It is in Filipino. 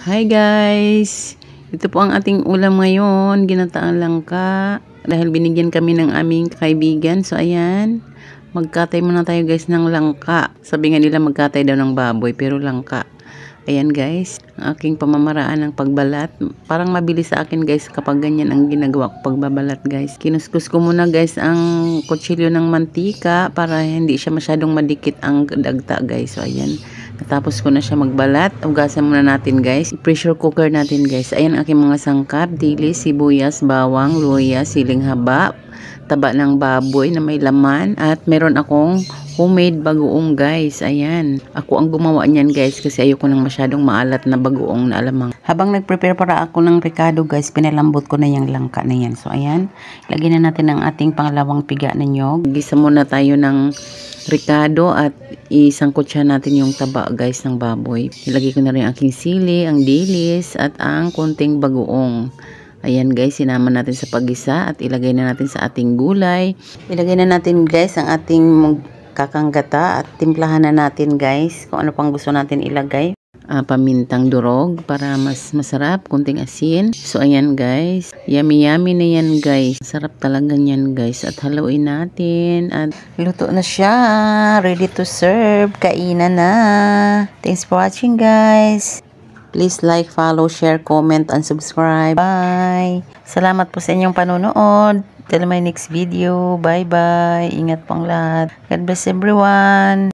Hi guys! Ito po ang ating ulam ngayon, ginataang langka. Dahil binigyan kami ng aming kaibigan. So ayan, magkatay muna tayo guys ng langka. Sabi nga nila magkatay daw ng baboy, pero langka. Ayan guys, ang aking pamamaraan ng pagbalat. Parang mabilis sa akin guys kapag ganyan ang ginagawa ko pagbabalat guys. Kinuskus ko muna guys ang kutsilyo ng mantika para hindi siya masyadong madikit ang dagta guys. So ayan, natapos ko na siya magbalat. Ugasan muna natin guys. Pressure cooker natin guys. Ayan aking mga sangkap, dilis, sibuyas, bawang, luya, siling haba, taba ng baboy na may laman, at meron akong homemade bagoong guys. Ayan, ako ang gumawa niyan guys kasi ayoko nang masyadong maalat na bagoong na alamang. Habang nagprepare para ako ng ricado guys, pinalambot ko na yung langka na yan. So ayan, lagyan na natin ang ating pangalawang piga na nyog. Gisa muna tayo ng ricado at isangkot siya natin yung taba guys ng baboy. Ilagay ko na rin ang aking sili, ang dilis at ang konting bagoong. Ayan guys, sinama natin sa paggisa at ilagay na natin sa ating gulay. Ilagay na natin guys ang ating kakanggata at timplahan na natin guys kung ano pang gusto natin ilagay. Pamintang durog para mas masarap, kunting asin. So ayan guys, yummy yummy na yan guys. Sarap talaga yan guys. At haluin natin at luto na siya. Ready to serve. Kainan na. Thanks for watching guys. Please like, follow, share, comment, and subscribe. Bye! Salamat po sa inyong panonood. Till my next video. Bye-bye. Ingat po ang lahat. God bless everyone.